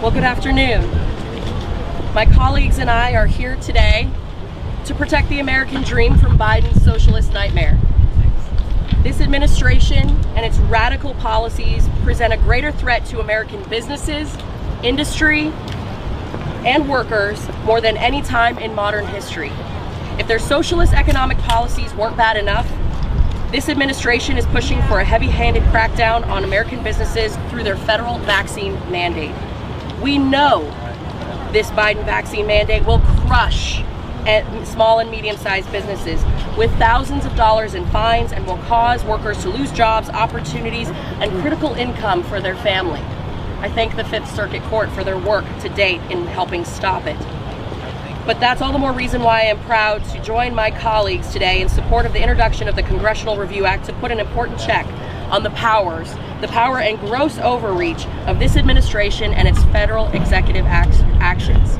Well, good afternoon. My colleagues and I are here today to protect the American dream from Biden's socialist nightmare. This administration and its radical policies present a greater threat to American businesses, industry, and workers more than any time in modern history. If their socialist economic policies weren't bad enough, this administration is pushing for a heavy-handed crackdown on American businesses through their federal vaccine mandate. We know this Biden vaccine mandate will crush small and medium-sized businesses with thousands of dollars in fines and will cause workers to lose jobs, opportunities, and critical income for their family. I thank the Fifth Circuit Court for their work to date in helping stop it. But that's all the more reason why I am proud to join my colleagues today in support of the introduction of the Congressional Review Act to put an important check on the power and gross overreach of this administration and its federal executive actions.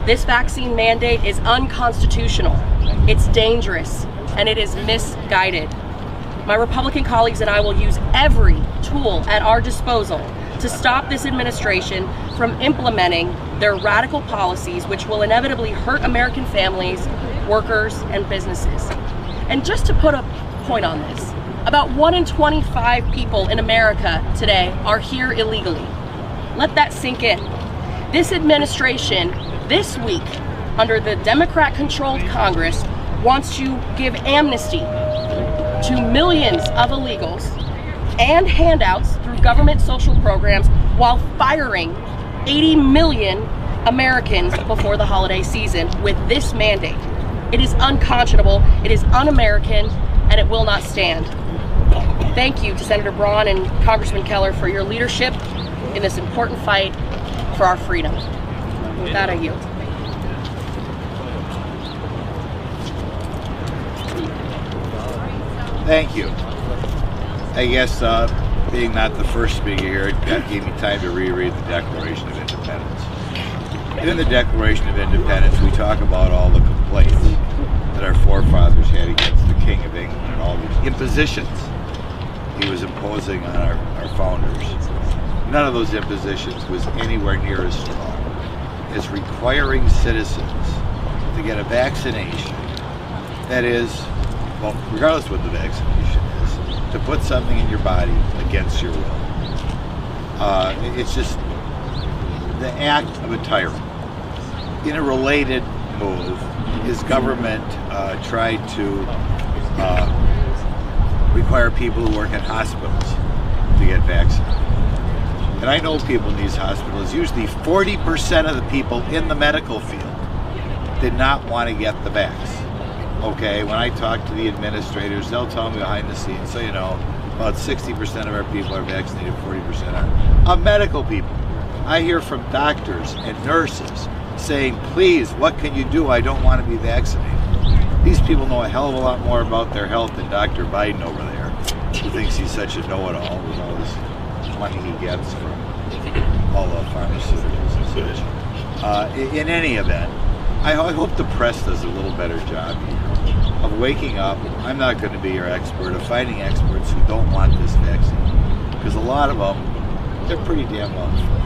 This vaccine mandate is unconstitutional, it's dangerous, and it is misguided. My Republican colleagues and I will use every tool at our disposal to stop this administration from implementing their radical policies, which will inevitably hurt American families, workers, and businesses. And just to put a point on this, about 1 in 25 people in America today are here illegally. Let that sink in. This administration, this week, under the Democrat-controlled Congress, wants to give amnesty to millions of illegals and handouts through government social programs while firing 80 million Americans before the holiday season with this mandate. It is unconscionable, it is un-American, and it will not stand. Thank you to Senator Braun and Congressman Keller for your leadership in this important fight for our freedom. With that, I yield. Thank you. I guess being not the first speaker here, that gave me time to reread the Declaration of Independence. In the Declaration of Independence, we talk about all the complaints that our forefathers had against the King of England and all the impositions he was imposing on our founders. None of those impositions was anywhere near as strong as requiring citizens to get a vaccination that is, well, regardless of what the vaccination is, to put something in your body against your will. It's just the act of a tyrant. In a related move, his government tried to require people who work in hospitals to get vaccinated. And I know people in these hospitals, usually 40% of the people in the medical field did not want to get the vax. Okay, when I talk to the administrators, they'll tell me behind the scenes, so you know, about 60% of our people are vaccinated, 40% aren't. Of medical people, I hear from doctors and nurses saying, please, what can you do? I don't want to be vaccinated. These people know a hell of a lot more about their health than Dr. Biden over there, who thinks he's such a know-it-all with all this money he gets from all the pharmaceuticals and such. In any event, I hope the press does a little better job here of waking up. I'm not going to be your expert, of finding experts who don't want this vaccine, because a lot of them, they're pretty damn well informed.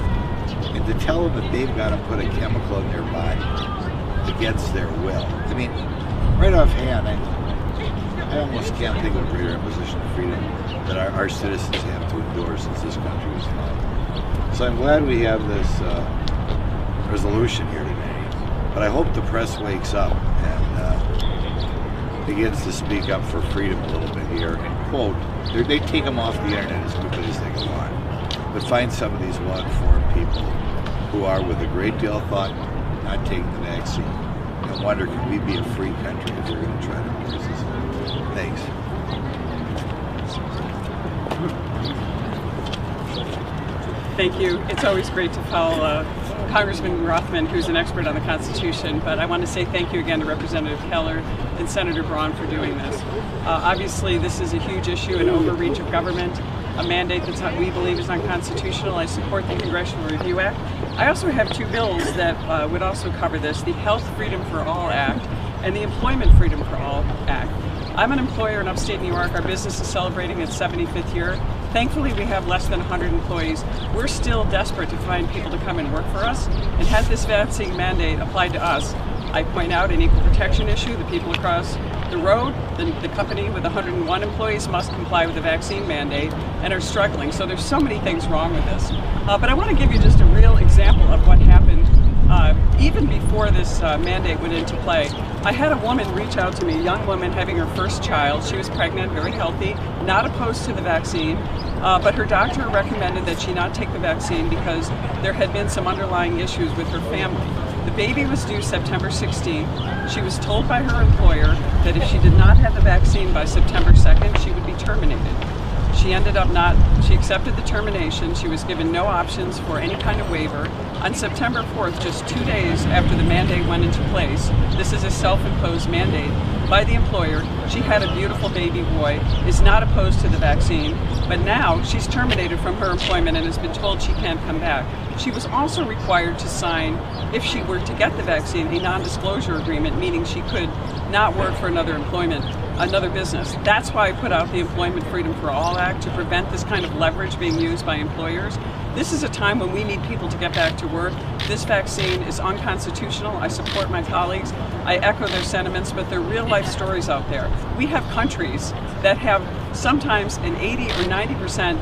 And to tell them that they've got to put a chemical in their body against their will, I mean, right offhand, I almost can't think of a greater imposition of freedom that our citizens have to endure since this country was founded. So I'm glad we have this resolution here today, but I hope the press wakes up and begins to speak up for freedom a little bit here and quote, they take them off the internet as quickly as they go on, but find some of these well-informed people who are, with a great deal of thought, not taking the vaccine, and wonder, can we be a free country if we're going to try to impose this? Thanks. Thank you. It's always great to follow Congressman Rothman, who's an expert on the Constitution, but I want to say thank you again to Representative Keller and Senator Braun for doing this. Obviously, this is a huge issue, an overreach of government, a mandate that we believe is unconstitutional. I support the Congressional Review Act. I also have two bills that would also cover this, the Health Freedom for All Act and the Employment Freedom for All Act. I'm an employer in upstate New York. Our business is celebrating its 75th year. Thankfully, we have less than 100 employees. We're still desperate to find people to come and work for us. And had this vaccine mandate applied to us, I point out an equal protection issue. The people across the road, the company with 101 employees must comply with the vaccine mandate and are struggling. So there's so many things wrong with this. But I want to give you just a real example of what happened even before this mandate went into play. I had a woman reach out to me, a young woman having her first child. She was pregnant, very healthy, not opposed to the vaccine, but her doctor recommended that she not take the vaccine because there had been some underlying issues with her family. The baby was due September 16th. She was told by her employer that if she did not have the vaccine by September 2nd, she would be terminated. She ended up she accepted the termination. She was given no options for any kind of waiver. On September 4th, just 2 days after the mandate went into place, this is a self-imposed mandate by the employer, she had a beautiful baby boy, is not opposed to the vaccine, but now she's terminated from her employment and has been told she can't come back. She was also required to sign, if she were to get the vaccine, a non-disclosure agreement, meaning she could not work for another business. That's why I put out the Employment Freedom for All Act, to prevent this kind of leverage being used by employers. This is a time when we need people to get back to work. This vaccine is unconstitutional. I support my colleagues. I echo their sentiments, but there are real life stories out there. We have countries that have sometimes an 80 or 90%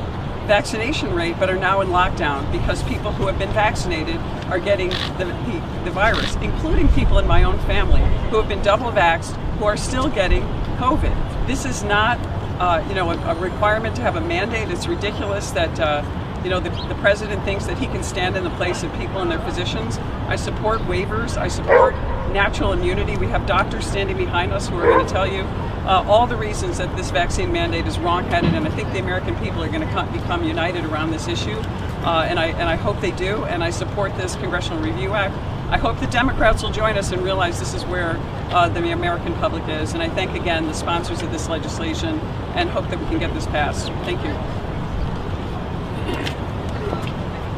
vaccination rate, but are now in lockdown because people who have been vaccinated are getting the virus, including people in my own family who have been double vaxxed, who are still getting COVID. This is not a requirement to have a mandate. It's ridiculous that the president thinks that he can stand in the place of people in their positions. I support waivers. I support natural immunity. We have doctors standing behind us who are going to tell you all the reasons that this vaccine mandate is wrong-headed, and I think the American people are going to become united around this issue, and I hope they do, and I support this Congressional Review Act. I hope the Democrats will join us and realize this is where the American public is, and I thank again the sponsors of this legislation and hope that we can get this passed. Thank you.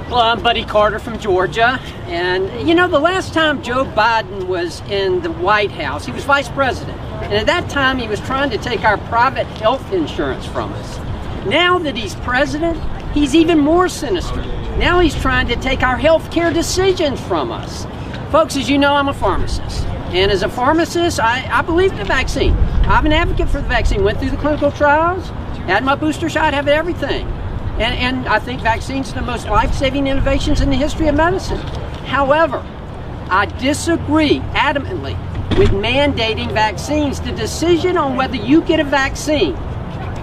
Well, I'm Buddy Carter from Georgia, and the last time Joe Biden was in the White House, he was vice president, and at that time he was trying to take our private health insurance from us. Now that he's president, he's even more sinister. Now he's trying to take our health care decisions from us. Folks, as you know, I'm a pharmacist, and as a pharmacist, I believe in the vaccine. I'm an advocate for the vaccine, went through the clinical trials, had my booster shot, have everything. And I think vaccines are the most life-saving innovations in the history of medicine. However, I disagree adamantly with mandating vaccines. The decision on whether you get a vaccine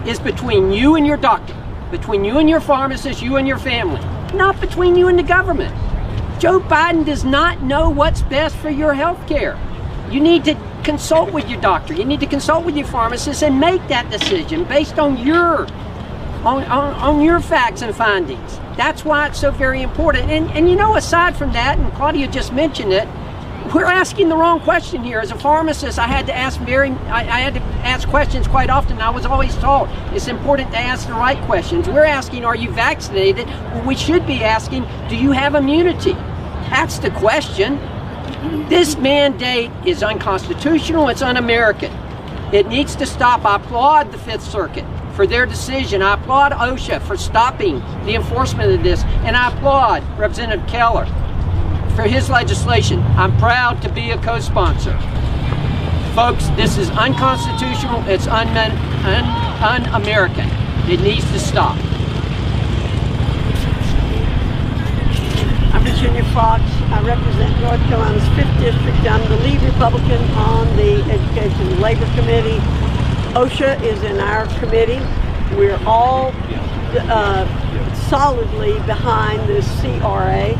is between you and your doctor, between you and your pharmacist, you and your family, not between you and the government. Joe Biden does not know what's best for your health care. You need to consult with your doctor. You need to consult with your pharmacist and make that decision based on your facts and findings. That's why it's so very important. And aside from that, and Claudia just mentioned it, we're asking the wrong question here. As a pharmacist, I had to ask questions quite often. I was always taught it's important to ask the right questions. We're asking, are you vaccinated? Well, we should be asking, do you have immunity? That's the question. This mandate is unconstitutional. It's un-American. It needs to stop. I applaud the Fifth Circuit for their decision. I applaud OSHA for stopping the enforcement of this, and I applaud Representative Keller for his legislation. I'm proud to be a co-sponsor. Folks, this is unconstitutional. It's un-American. It needs to stop. I'm Virginia Fox. I represent North Carolina's 5th District. I'm the lead Republican on the Education and Labor Committee. OSHA is in our committee. We're all solidly behind this CRA.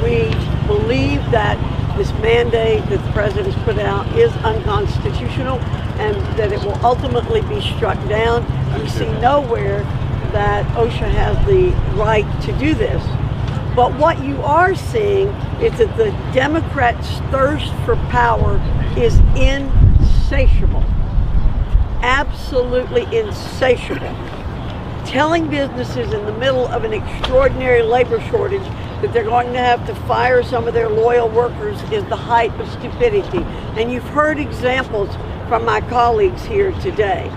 We believe that this mandate that the President has put out is unconstitutional and that it will ultimately be struck down. We see nowhere that OSHA has the right to do this. But what you are seeing is that the Democrats' thirst for power is insatiable. Absolutely insatiable. Telling businesses in the middle of an extraordinary labor shortage that they're going to have to fire some of their loyal workers is the height of stupidity. And you've heard examples from my colleagues here today.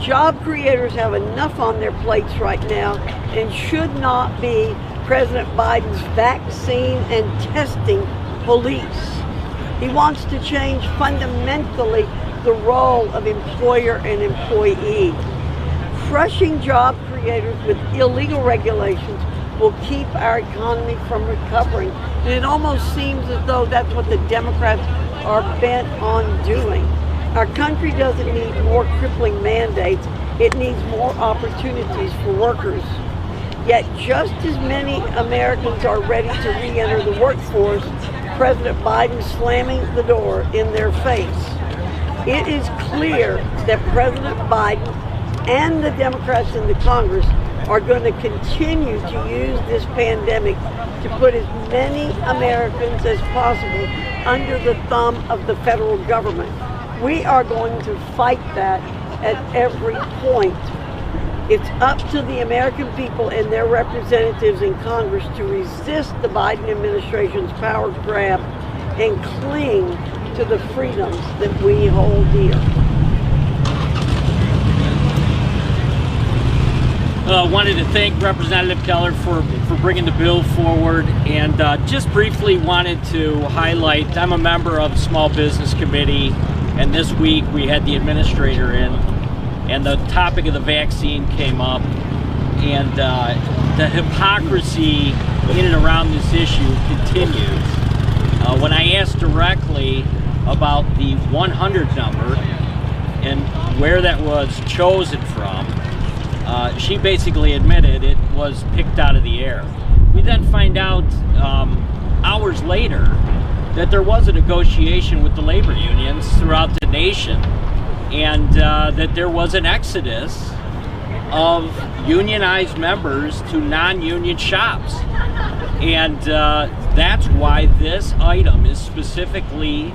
Job creators have enough on their plates right now and should not be President Biden's vaccine and testing police. He wants to change fundamentally the role of employer and employee. Crushing job creators with illegal regulations will keep our economy from recovering. And it almost seems as though that's what the Democrats are bent on doing. Our country doesn't need more crippling mandates. It needs more opportunities for workers. Yet just as many Americans are ready to re-enter the workforce, President Biden slamming the door in their face. It is clear that President Biden and the Democrats in the Congress are going to continue to use this pandemic to put as many Americans as possible under the thumb of the federal government. We are going to fight that at every point. It's up to the American people and their representatives in Congress to resist the Biden administration's power grab and cling to the freedoms that we hold dear. Wanted to thank Representative Keller for bringing the bill forward, and just briefly wanted to highlight, I'm a member of the Small Business Committee, and this week we had the administrator in, and the topic of the vaccine came up, and the hypocrisy in and around this issue continues. When I asked directly about the 100 number and where that was chosen from, she basically admitted it was picked out of the air. We then find out hours later that there was a negotiation with the labor unions throughout the nation, and that there was an exodus of unionized members to non-union shops. And that's why this item is specifically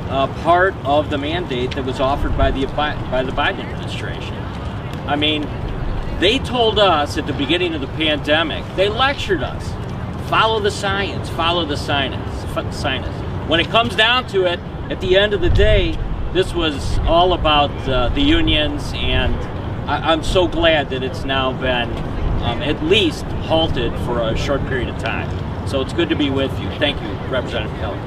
part of the mandate that was offered by the Biden administration. I mean, they told us at the beginning of the pandemic, they lectured us, follow the science, follow the science. When it comes down to it, at the end of the day, this was all about the unions, and I'm so glad that it's now been at least halted for a short period of time. So it's good to be with you. Thank you, Representative Keller.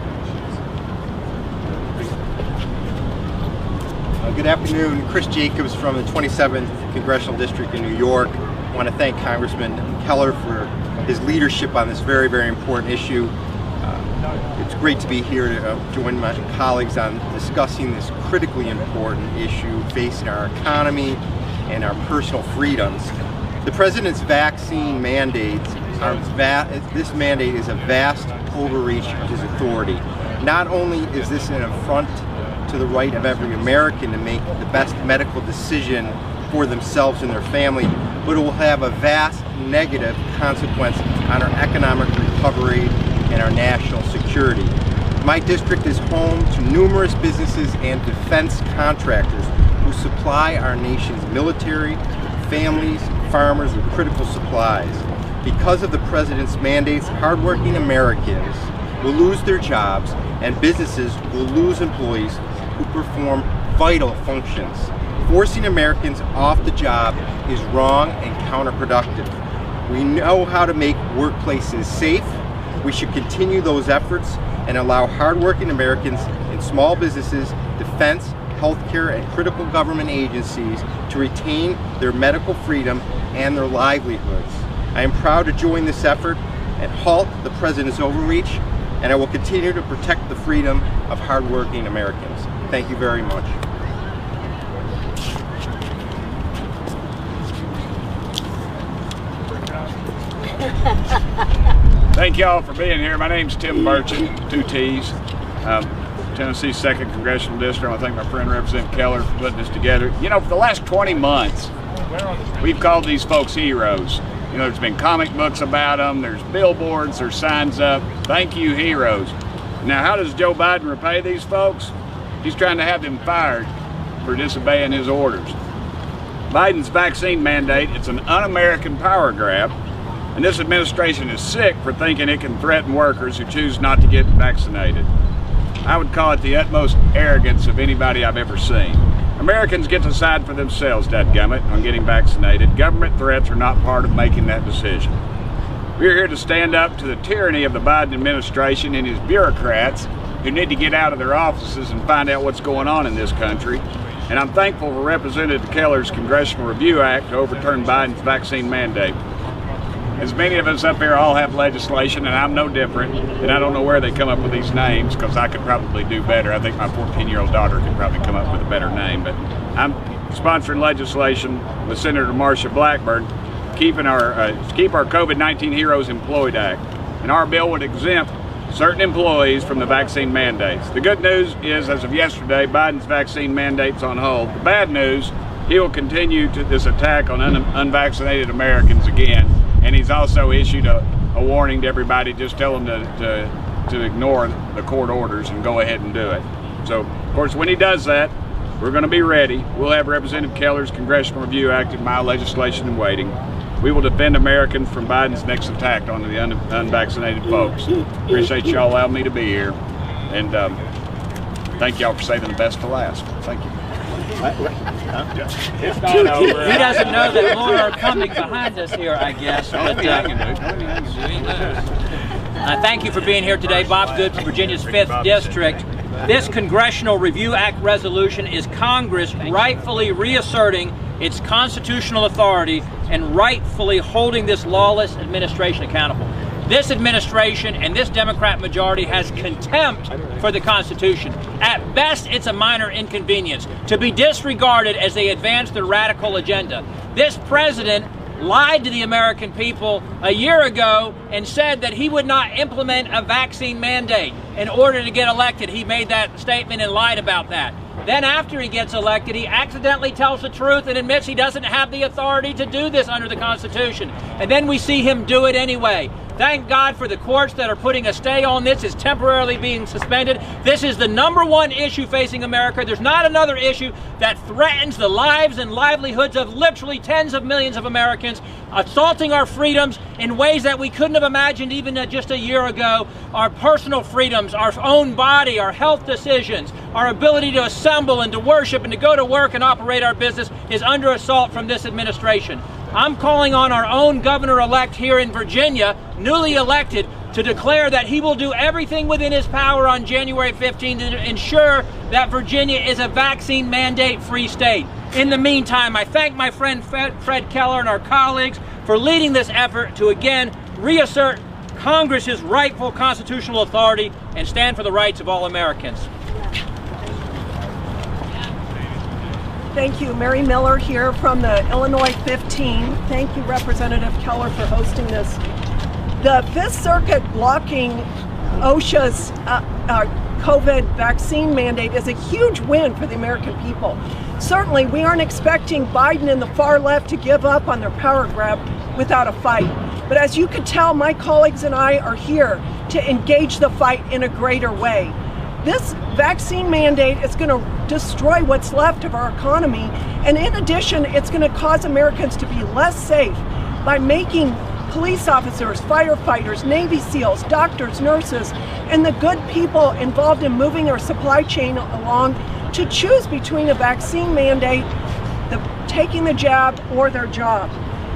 Good afternoon. Chris Jacobs from the 27th Congressional District in New York. I want to thank Congressman Keller for his leadership on this very, very important issue. It's great to be here to join my colleagues on discussing this critically important issue facing our economy and our personal freedoms. The President's vaccine mandates this mandate is a vast overreach of his authority. Not only is this an affront to the right of every American to make the best medical decision for themselves and their family, but it will have a vast negative consequence on our economic recovery and our national security. My district is home to numerous businesses and defense contractors who supply our nation's military, families, farmers with critical supplies. Because of the President's mandates, hardworking Americans will lose their jobs and businesses will lose employees who perform vital functions. Forcing Americans off the job is wrong and counterproductive. We know how to make workplaces safe. We should continue those efforts and allow hardworking Americans in small businesses, defense, healthcare, and critical government agencies to retain their medical freedom and their livelihoods. I am proud to join this effort and halt the President's overreach, and I will continue to protect the freedom of hardworking Americans. Thank you very much. Thank y'all for being here. My name's Tim Burchin, 2 T's. Tennessee's 2nd Congressional District. I want to thank my friend Representative Keller for putting this together. You know, for the last 20 months, we've called these folks heroes. You know, there's been comic books about them, there's billboards, there's signs up, thank you, heroes. Now, how does Joe Biden repay these folks? He's trying to have them fired for disobeying his orders. Biden's vaccine mandate, it's an un-American power grab, and this administration is sick for thinking it can threaten workers who choose not to get vaccinated. I would call it the utmost arrogance of anybody I've ever seen. Americans get to decide for themselves, dadgummit, on getting vaccinated. Government threats are not part of making that decision. We're here to stand up to the tyranny of the Biden administration and his bureaucrats who need to get out of their offices and find out what's going on in this country. And I'm thankful for Representative Keller's Congressional Review Act to overturn Biden's vaccine mandate. As many of us up here all have legislation, and I'm no different, and I don't know where they come up with these names because I could probably do better. I think my 14-year-old daughter could probably come up with a better name, but I'm sponsoring legislation with Senator Marsha Blackburn keep our COVID-19 Heroes Employed Act, and our bill would exempt certain employees from the vaccine mandates. The good news is, as of yesterday, Biden's vaccine mandate's on hold. The bad news, he will continue to this attack on unvaccinated Americans again, and he's also issued a warning to everybody, just tell them to ignore the court orders and go ahead and do it. So, of course, when he does that, we're going to be ready. We'll have Representative Keller's Congressional Review Act in my legislation in waiting. We will defend Americans from Biden's next attack on the unvaccinated folks. Appreciate y'all allowing me to be here, and thank y'all for saving the best for last. Thank you. He doesn't know that more are coming behind us here, I guess. But, thank you for being here today. Bob Good from Virginia's 5th District. This Congressional Review Act resolution is Congress rightfully reasserting its constitutional authority and rightfully holding this lawless administration accountable. This administration and this Democrat majority has contempt for the Constitution. At best, it's a minor inconvenience to be disregarded as they advance their radical agenda. This president lied to the American people a year ago and said that he would not implement a vaccine mandate in order to get elected. He made that statement and lied about that. Then after he gets elected, he accidentally tells the truth and admits he doesn't have the authority to do this under the Constitution. And then we see him do it anyway. Thank God for the courts that are putting a stay on this. It's temporarily being suspended. This is the #1 issue facing America. There's not another issue that threatens the lives and livelihoods of literally tens of millions of Americans, assaulting our freedoms in ways that we couldn't have imagined even just a year ago. Our personal freedoms, our own body, our health decisions, our ability to assemble and to worship and to go to work and operate our business is under assault from this administration. I'm calling on our own governor-elect here in Virginia, newly elected, to declare that he will do everything within his power on January 15 to ensure that Virginia is a vaccine mandate-free state. In the meantime, I thank my friend Fred Keller and our colleagues for leading this effort to again reassert Congress's rightful constitutional authority and stand for the rights of all Americans. Thank you. Mary Miller here from the Illinois 15. Thank you, Representative Keller, for hosting this. The Fifth Circuit blocking OSHA's COVID vaccine mandate is a huge win for the American people. Certainly, we aren't expecting Biden and the far left to give up on their power grab without a fight. But as you can tell, my colleagues and I are here to engage the fight in a greater way. This vaccine mandate is going to destroy what's left of our economy, and in addition, it's going to cause Americans to be less safe by making police officers, firefighters, Navy SEALs, doctors, nurses, and the good people involved in moving our supply chain along to choose between a vaccine mandate, taking the jab, or their job.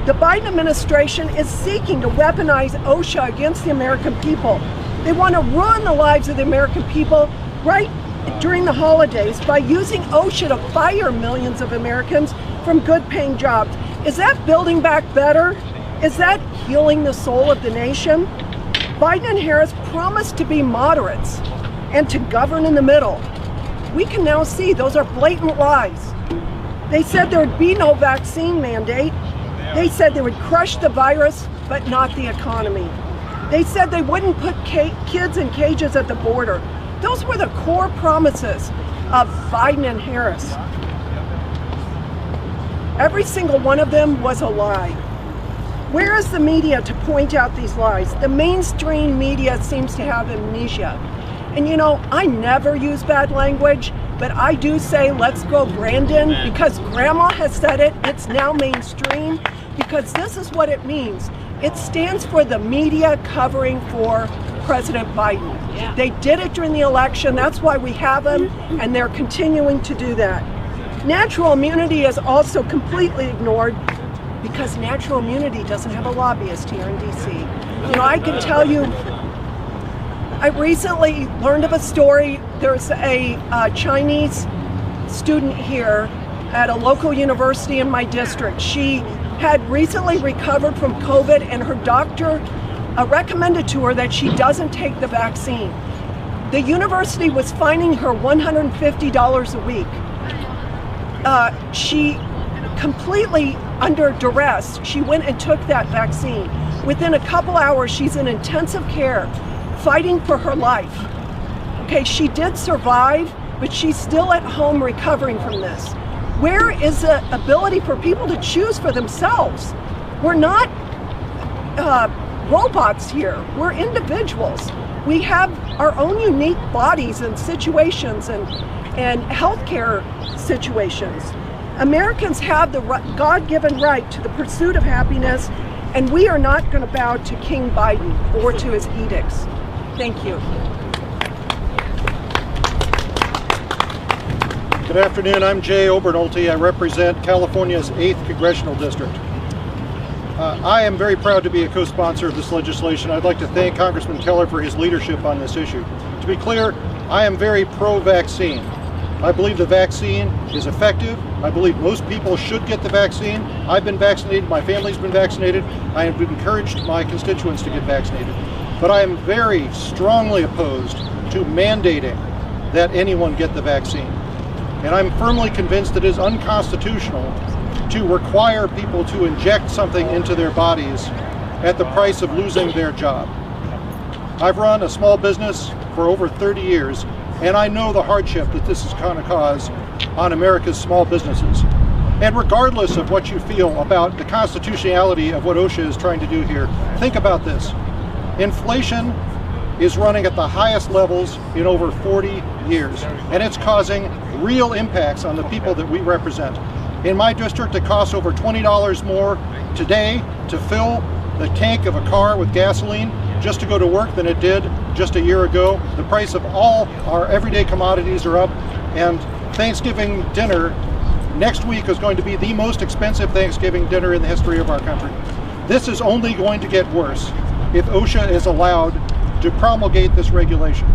The Biden administration is seeking to weaponize OSHA against the American people. They want to ruin the lives of the American people right during the holidays by using OSHA to fire millions of Americans from good-paying jobs. Is that building back better? Is that healing the soul of the nation? Biden and Harris promised to be moderates and to govern in the middle. We can now see those are blatant lies. They said there would be no vaccine mandate. They said they would crush the virus, but not the economy. They said they wouldn't put kids in cages at the border. Those were the core promises of Biden and Harris. Every single one of them was a lie. Where is the media to point out these lies? The mainstream media seems to have amnesia. And you know, I never use bad language, but I do say, let's go Brandon, because Grandma has said it. It's now mainstream, because this is what it means. It stands for the media covering for President Biden. Yeah. They did it during the election. That's why we have him, and they're continuing to do that. Natural immunity is also completely ignored because natural immunity doesn't have a lobbyist here in DC. You know, I can tell you, I recently learned of a story. There's a Chinese student here at a local university in my district. She had recently recovered from COVID and her doctor recommended to her that she doesn't take the vaccine. The university was fining her $150 a week. She completely under duress, she went and took that vaccine. Within a couple hours, she's in intensive care, fighting for her life. Okay, she did survive, but she's still at home recovering from this. Where is the ability for people to choose for themselves? We're not robots here, we're individuals. We have our own unique bodies and situations and healthcare situations. Americans have the God-given right to the pursuit of happiness, and we are not going to bow to King Biden or to his edicts. Thank you. Good afternoon, I'm Jay Obernolte. I represent California's 8th Congressional District. I am very proud to be a co-sponsor of this legislation. I'd like to thank Congressman Keller for his leadership on this issue. To be clear, I am very pro-vaccine. I believe the vaccine is effective. I believe most people should get the vaccine. I've been vaccinated, my family's been vaccinated. I have encouraged my constituents to get vaccinated. But I am very strongly opposed to mandating that anyone get the vaccine. And I'm firmly convinced that it is unconstitutional to require people to inject something into their bodies at the price of losing their job. I've run a small business for over 30 years, and I know the hardship that this is going to cause on America's small businesses. And regardless of what you feel about the constitutionality of what OSHA is trying to do here, think about this. Inflation is running at the highest levels in over 40 years, and it's causing real impacts on the people that we represent. In my district, it costs over $20 more today to fill the tank of a car with gasoline just to go to work than it did just a year ago. The price of all our everyday commodities are up, and Thanksgiving dinner next week is going to be the most expensive Thanksgiving dinner in the history of our country. This is only going to get worse if OSHA is allowed to promulgate this regulation.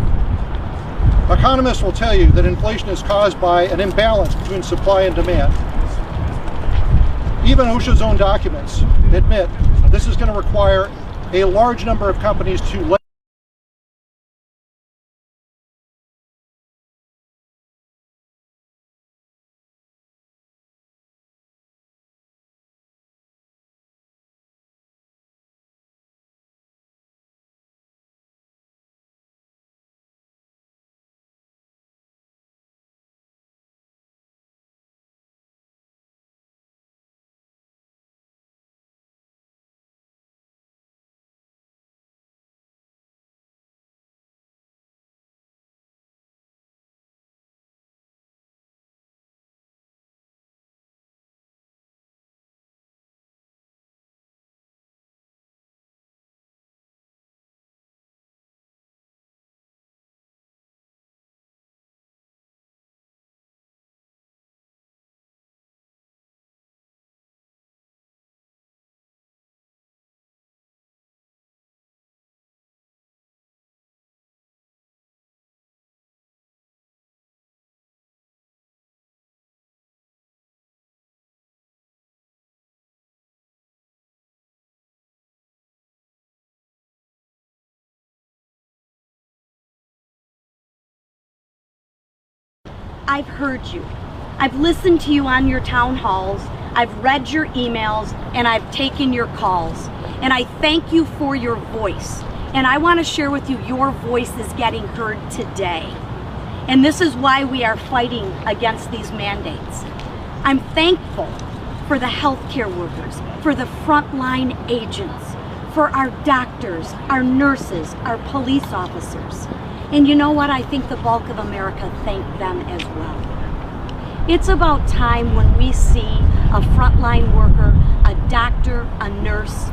Economists will tell you that inflation is caused by an imbalance between supply and demand. Even OSHA's own documents admit this is going to require a large number of companies to lay I've heard you. I've listened to you on your town halls. I've read your emails and I've taken your calls. And I thank you for your voice. And I want to share with you, your voice is getting heard today. And this is why we are fighting against these mandates. I'm thankful for the healthcare workers, for the frontline agents, for our doctors, our nurses, our police officers. And you know what? I think the bulk of America thank them as well. It's about time when we see a frontline worker, a doctor, a nurse,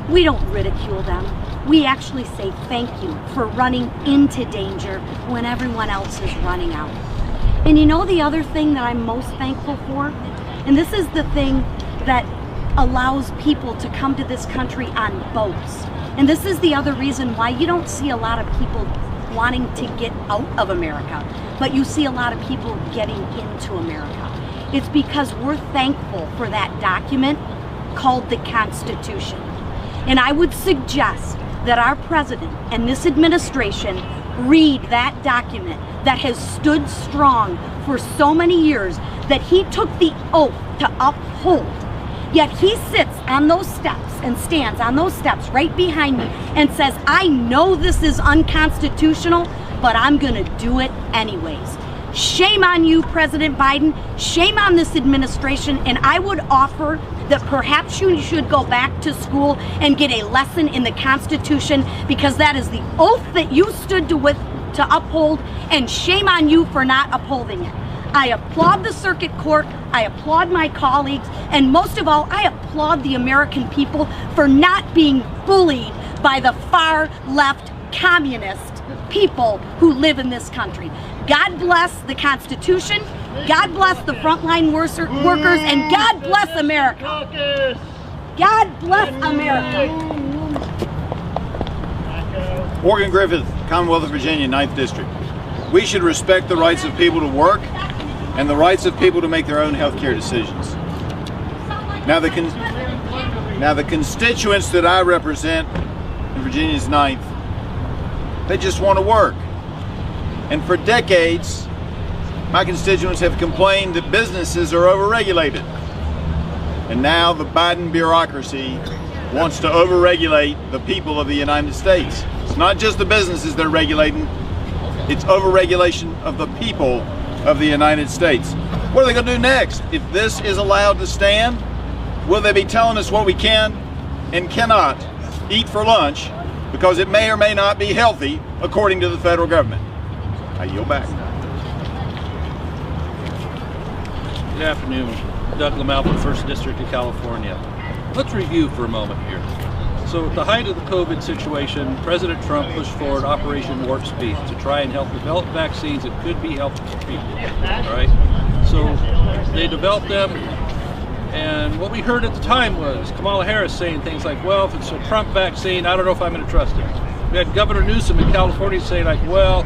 we don't ridicule them. We actually say thank you for running into danger when everyone else is running out. And you know the other thing that I'm most thankful for? And this is the thing that allows people to come to this country on boats. And this is the other reason why you don't see a lot of people wanting to get out of America, but you see a lot of people getting into America. It's because we're thankful for that document called the Constitution. And I would suggest that our president and this administration read that document that has stood strong for so many years, that he took the oath to uphold. Yet he sits on those steps and stands on those steps right behind me and says, I know this is unconstitutional, but I'm gonna do it anyways. Shame on you, President Biden. Shame on this administration. And I would offer that perhaps you should go back to school and get a lesson in the Constitution, because that is the oath that you stood to uphold, and shame on you for not upholding it. I applaud the circuit court, I applaud my colleagues, and most of all, I applaud the American people for not being bullied by the far left communist people who live in this country. God bless the Constitution, God bless the frontline workers, and God bless America. God bless America. Morgan Griffith, Commonwealth of Virginia, 9th District. We should respect the rights of people to work and the rights of people to make their own health care decisions. Now the constituents that I represent in Virginia's 9th, they just want to work. And for decades, my constituents have complained that businesses are overregulated. And now the Biden bureaucracy wants to overregulate the people of the United States. It's not just the businesses they're regulating, it's overregulation of the people of the United States. What are they going to do next? If this is allowed to stand, will they be telling us what we can and cannot eat for lunch because it may or may not be healthy according to the federal government? I yield back. Good afternoon. Doug LaMalfa, 1st District of California. Let's review for a moment here. So at the height of the COVID situation, President Trump pushed forward Operation Warp Speed to try and help develop vaccines that could be helpful for people, all right? So they developed them, and what we heard at the time was Kamala Harris saying things like, well, if it's a Trump vaccine, I don't know if I'm gonna trust it. We had Governor Newsom in California saying like, well,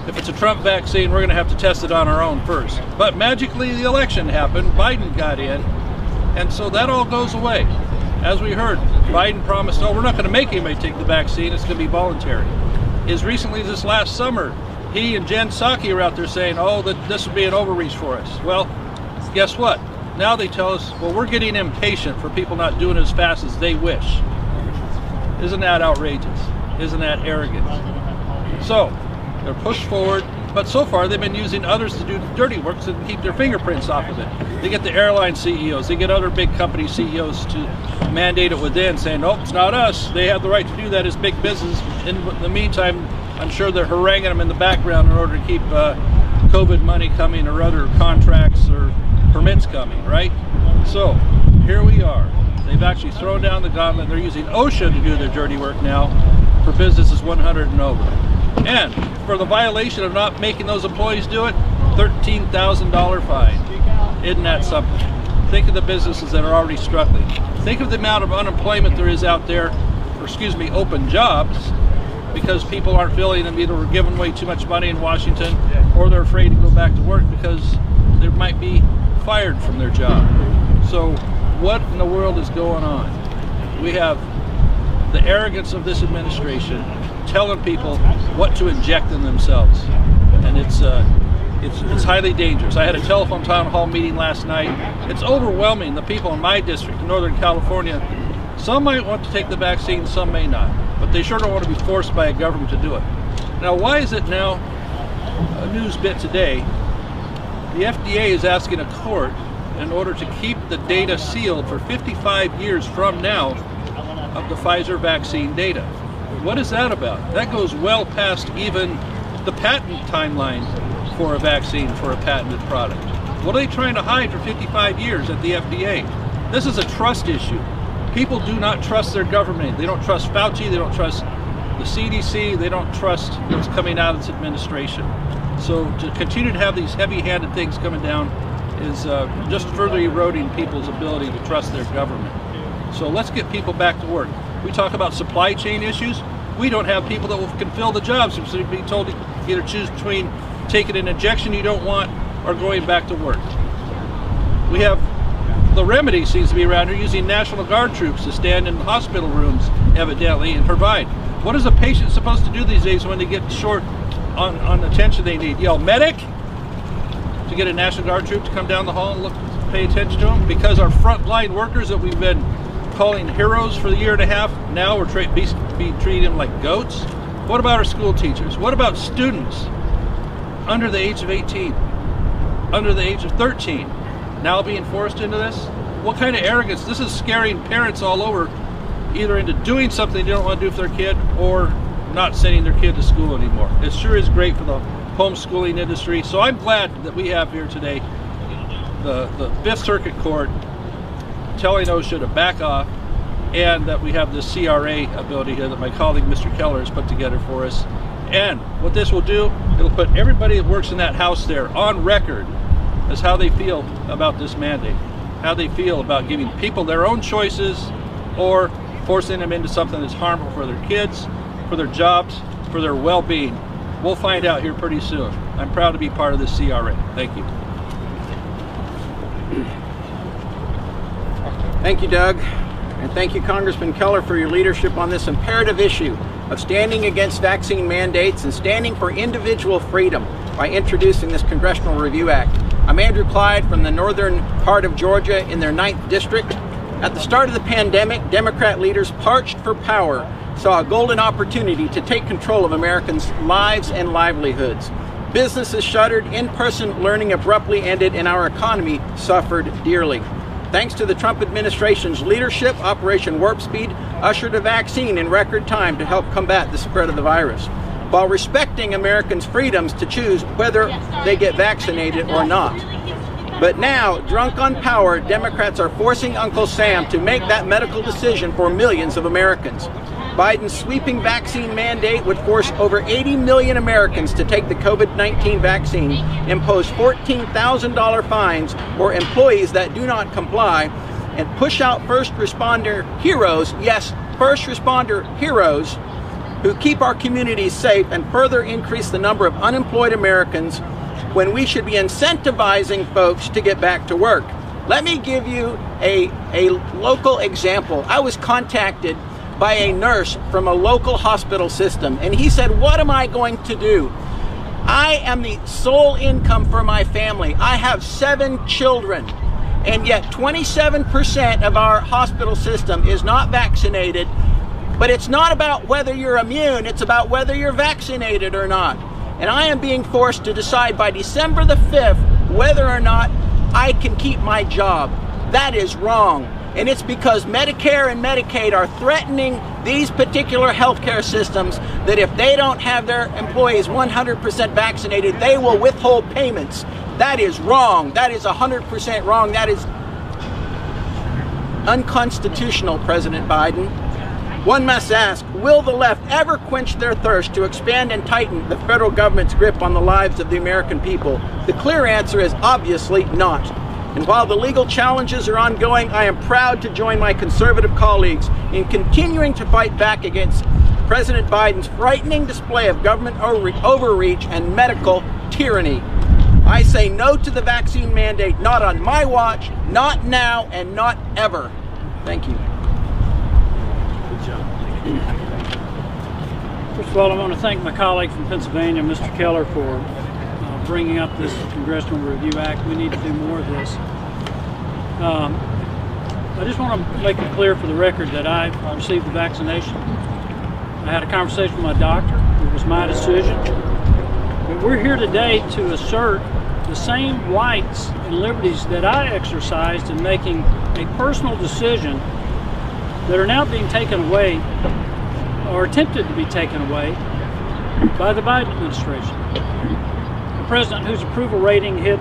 if it's a Trump vaccine, we're gonna have to test it on our own first. But magically the election happened, Biden got in, and so that all goes away. As we heard, Biden promised, oh, we're not going to make anybody take the vaccine, it's going to be voluntary. As recently as this last summer, he and Jen Psaki are out there saying, oh, that this would be an overreach for us. Well, guess what? Now they tell us, well, we're getting impatient for people not doing it as fast as they wish. Isn't that outrageous? Isn't that arrogant? So, they're pushed forward, but so far they've been using others to do the dirty work so they can keep their fingerprints off of it. They get the airline CEOs, they get other big company CEOs to mandate it within, saying, nope, it's not us. They have the right to do that as big business. In the meantime, I'm sure they're haranguing them in the background in order to keep COVID money coming or other contracts or permits coming, right? So, here we are. They've actually thrown down the gauntlet. They're using OSHA to do their dirty work now for businesses 100 and over. And for the violation of not making those employees do it, $13,000 fine. Isn't that something? Think of the businesses that are already struggling. Think of the amount of unemployment there is out there, or excuse me, open jobs, because people aren't filling them. Either we're giving away too much money in Washington, or they're afraid to go back to work because they might be fired from their job. So what in the world is going on? We have the arrogance of this administration telling people what to inject in themselves, and it's highly dangerous. I had a telephone town hall meeting last night. It's overwhelming. The people in my district, in Northern California, some might want to take the vaccine, some may not, but they sure don't want to be forced by a government to do it. Now, why is it now a news bit today? The FDA is asking a court in order to keep the data sealed for 55 years from now of the Pfizer vaccine data. What is that about? That goes well past even the patent timeline for a vaccine for a patented product. What are they trying to hide for 55 years at the FDA? This is a trust issue. People do not trust their government. They don't trust Fauci, they don't trust the CDC, they don't trust what's coming out of this administration. So to continue to have these heavy-handed things coming down is just further eroding people's ability to trust their government. So let's get people back to work. We talk about supply chain issues. We don't have people that can fill the jobs. So you're being told to either choose between taking an injection you don't want or going back to work. We have the remedy seems to be around here using National Guard troops to stand in hospital rooms, evidently, and provide. What is a patient supposed to do these days when they get short on attention they need? Yell, medic? To get a National Guard troop to come down the hall and pay attention to them? Because our frontline workers that we've been calling heroes for the year and a half, now we're being treating them like goats? What about our school teachers? What about students under the age of 18, under the age of 13, now being forced into this? What kind of arrogance? This is scaring parents all over, either into doing something they don't want to do for their kid or not sending their kid to school anymore. It sure is great for the homeschooling industry. So I'm glad that we have here today the Fifth Circuit Court telling OSHA to back off, and that we have this CRA ability here that my colleague Mr. Keller has put together for us. And what this will do, it'll put everybody that works in that house there on record as how they feel about this mandate, how they feel about giving people their own choices or forcing them into something that's harmful for their kids, for their jobs, for their well-being. We'll find out here pretty soon. I'm proud to be part of this CRA. Thank you. Thank you, Doug, and thank you, Congressman Keller, for your leadership on this imperative issue of standing against vaccine mandates and standing for individual freedom by introducing this Congressional Review Act. I'm Andrew Clyde from the northern part of Georgia in their 9th district. At the start of the pandemic, Democrat leaders parched for power saw a golden opportunity to take control of Americans' lives and livelihoods. Businesses shuttered, in-person learning abruptly ended, and our economy suffered dearly. Thanks to the Trump administration's leadership, Operation Warp Speed ushered a vaccine in record time to help combat the spread of the virus, while respecting Americans' freedoms to choose whether they get vaccinated or not. But now, drunk on power, Democrats are forcing Uncle Sam to make that medical decision for millions of Americans. Biden's sweeping vaccine mandate would force over 80 million Americans to take the COVID-19 vaccine, impose $14,000 fines for employees that do not comply, and push out first responder heroes, yes, first responder heroes, who keep our communities safe and further increase the number of unemployed Americans when we should be incentivizing folks to get back to work. Let me give you a local example. I was contacted by a nurse from a local hospital system, and he said, what am I going to do? I am the sole income for my family. I have 7 children, and yet 27% of our hospital system is not vaccinated. But it's not about whether you're immune, it's about whether you're vaccinated or not. And I am being forced to decide by December the 5th whether or not I can keep my job. That is wrong. And it's because Medicare and Medicaid are threatening these particular healthcare systems that if they don't have their employees 100% vaccinated, they will withhold payments. That is wrong. That is 100% wrong. That is unconstitutional, President Biden. One must ask, will the left ever quench their thirst to expand and tighten the federal government's grip on the lives of the American people? The clear answer is obviously not. And while the legal challenges are ongoing, I am proud to join my conservative colleagues in continuing to fight back against President Biden's frightening display of government overreach and medical tyranny. I say no to the vaccine mandate, not on my watch, not now, and not ever. Thank you. First of all, I want to thank my colleague from Pennsylvania, Mr. Keller, for bringing up this Congressional Review Act. We need to do more of this. I just want to make it clear for the record that I received the vaccination. I had a conversation with my doctor. It was my decision. But we're here today to assert the same rights and liberties that I exercised in making a personal decision that are now being taken away or attempted to be taken away by the Biden administration. The president, whose approval rating hit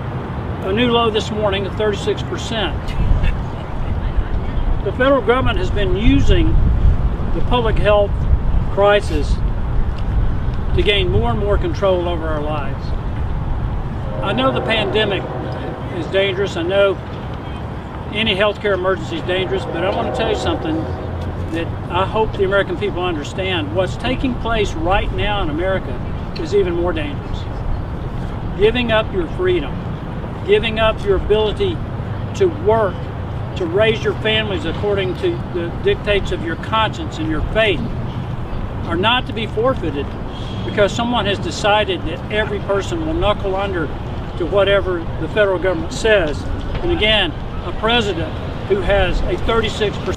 a new low this morning of 36%. The federal government has been using the public health crisis to gain more and more control over our lives. I know the pandemic is dangerous. I know any healthcare emergency is dangerous, but I want to tell you something that I hope the American people understand. What's taking place right now in America is even more dangerous. Giving up your freedom, giving up your ability to work, to raise your families according to the dictates of your conscience and your faith, are not to be forfeited because someone has decided that every person will knuckle under to whatever the federal government says. And again, a president who has a 36%